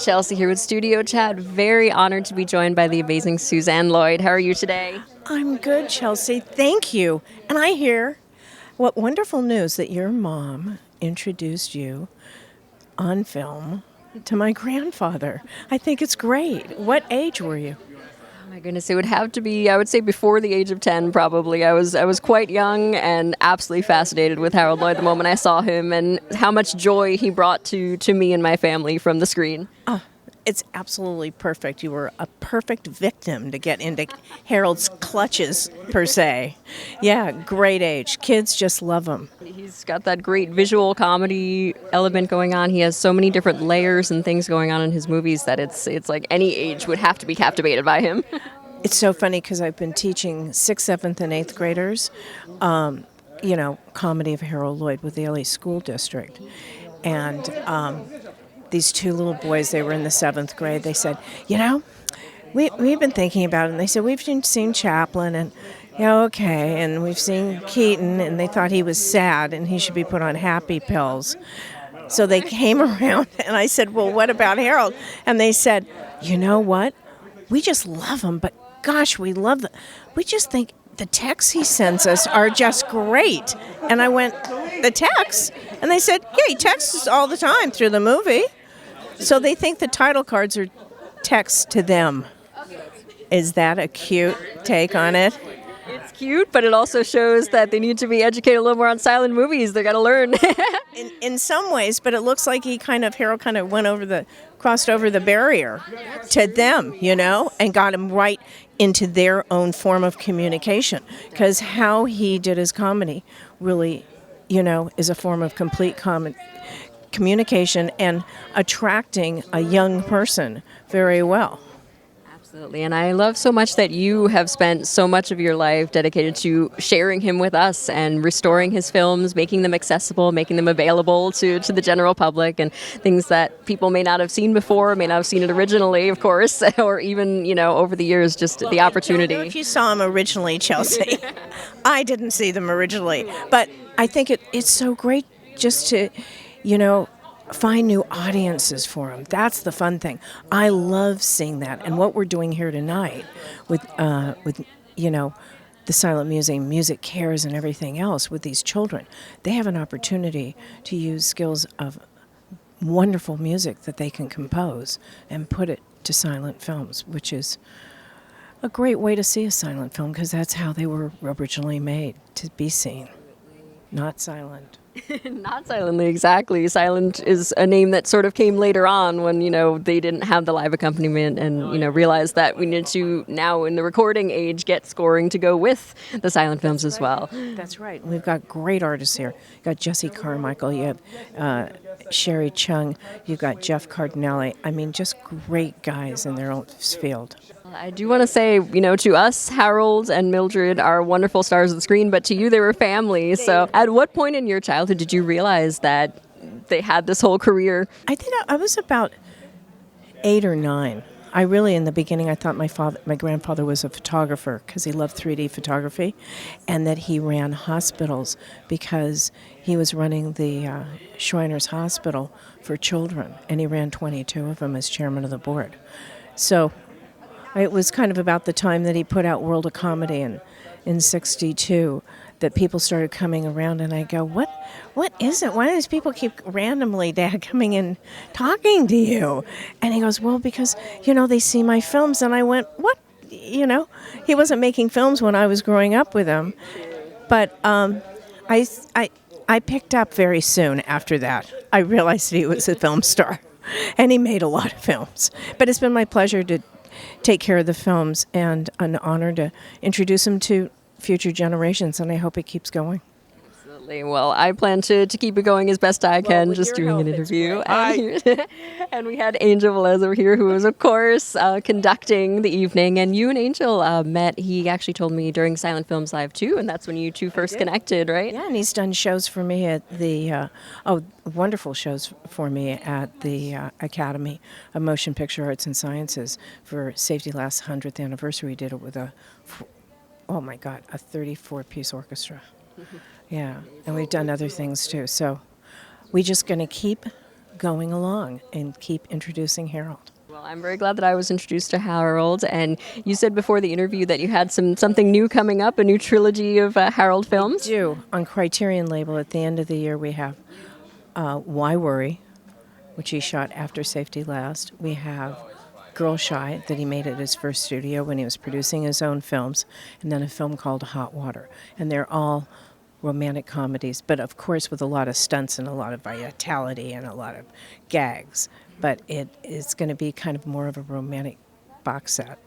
Chelsea here with Studio Chat. Very honored to be joined by the amazing Suzanne Lloyd. How are you today? I'm good, Chelsea. Thank you. And I hear what wonderful news that your mom introduced you on film to my grandfather. I think it's great. What age were you? Oh my goodness, it would have to be, I would say, before the age of 10, probably. I was quite young and absolutely fascinated with Harold Lloyd the moment I saw him and how much joy he brought to me and my family from the screen. Oh, it's absolutely perfect. You were a perfect victim to get into Harold's clutches, per se. Yeah, great age. Kids just love him. He's got that great visual comedy element going on. He has so many different layers and things going on in his movies that it's like any age would have to be captivated by him. It's so funny because I've been teaching 6th, 7th, and 8th graders, comedy of Harold Lloyd with the LA School District. And these two little boys, they were in the 7th grade, they said, we've been thinking about it. And they said, we've seen Chaplin and, okay, and we've seen Keaton, and they thought he was sad and he should be put on happy pills. So they came around, and I said, well, what about Harold? And they said, you know what? We just love him, but gosh, we love them. We just think the texts he sends us are just great. And I went, the texts? And they said, yeah, he texts us all the time through the movie. So they think the title cards are texts to them. Is that a cute take on it? It's cute, but it also shows that they need to be educated a little more on silent movies. They got to learn. in some ways, but it looks like Harold kind of crossed over the barrier to them, and got him right into their own form of communication. Because how he did his comedy really, is a form of complete communication and attracting a young person very well. Absolutely, and I love so much that you have spent so much of your life dedicated to sharing him with us and restoring his films, making them accessible, making them available to the general public, and things that people may not have seen before, may not have seen it originally, of course, or even, over the years, just the opportunity. I don't know if you saw them originally, Chelsea. I didn't see them originally, but I think it's so great just to, find new audiences for them. That's the fun thing. I love seeing that. And what we're doing here tonight with the Silent Museum, Music Cares, and everything else with these children, they have an opportunity to use skills of wonderful music that they can compose and put it to silent films, which is a great way to see a silent film because that's how they were originally made, to be seen, not silent. Not silently, exactly. Silent is a name that sort of came later on when, they didn't have the live accompaniment and, realized that we need to now in the recording age get scoring to go with the silent films as well. That's right. We've got great artists here. You've got Jesse Carmichael, you have Sherry Chung, you've got Jeff Cardinelli. I mean, just great guys in their own field. I do want to say, to us, Harold and Mildred are wonderful stars of the screen, but to you, they were family. So at what point in your childhood did you realize that they had this whole career? I think I was about 8 or 9. I really, in the beginning, I thought my grandfather was a photographer because he loved 3D photography, and that he ran hospitals because he was running the Shriners Hospital for children, and he ran 22 of them as chairman of the board. So it was kind of about the time that he put out World of Comedy in 1962 that people started coming around, and I go, what is it? Why do these people keep randomly, Dad, coming in talking to you? And he goes, well, because, they see my films. And I went, what? He wasn't making films when I was growing up with him. But I picked up very soon after that. I realized he was a film star, and he made a lot of films. But it's been my pleasure to take care of the films and an honor to introduce them to future generations, and I hope it keeps going. Absolutely. Well, I plan to keep it going as best I can, just doing an interview. And we had Angel Velez over here, who was, of course, conducting the evening. And you and Angel met, he actually told me, during Silent Films Live, too, and that's when you two first connected, right? Yeah, and he's done shows for me at the, wonderful shows for me at the Academy of Motion Picture Arts and Sciences for Safety Last 100th anniversary. We did it with a 34-piece orchestra. Yeah, and we've done other things too. So we're just going to keep going along and keep introducing Harold. Well, I'm very glad that I was introduced to Harold. And you said before the interview that you had something new coming up, a new trilogy of Harold films. We do. On Criterion label at the end of the year, we have Why Worry, which he shot after Safety Last. We have Girl Shy, that he made at his first studio when he was producing his own films, and then a film called Hot Water. And they're all romantic comedies, but of course with a lot of stunts and a lot of vitality and a lot of gags. But it is going to be kind of more of a romantic box set.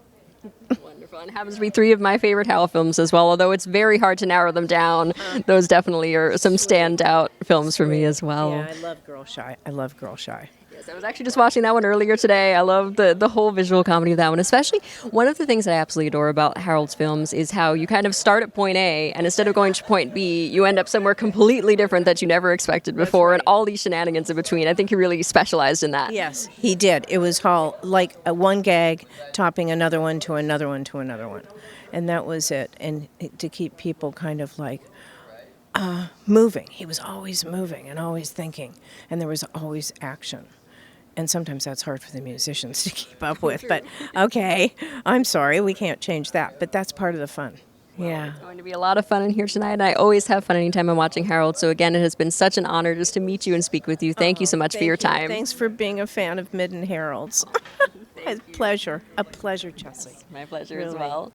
Wonderful. And it happens to be three of my favorite Hal films as well, although it's very hard to narrow them down. Those definitely are some standout films for me as well. Yeah, I love Girl Shy. I love Girl Shy. Yes, I was actually just watching that one earlier today. I love the whole visual comedy of that one. Especially one of the things that I absolutely adore about Harold's films is how you kind of start at point A, and instead of going to point B, you end up somewhere completely different that you never expected before, and all these shenanigans in between. I think he really specialized in that. Yes, he did. It was all like one gag topping another one to another one to another one. And that was it. And to keep people kind of like moving. He was always moving and always thinking. And there was always action. And sometimes that's hard for the musicians to keep up with. But okay, I'm sorry, we can't change that. But that's part of the fun. Yeah. It's going to be a lot of fun in here tonight, and I always have fun anytime I'm watching Harold. So again, it has been such an honor just to meet you and speak with you. Thank you so much for your time. Thanks for being a fan of Mid and Harold's. A pleasure, Chelsea. My pleasure Really. as well.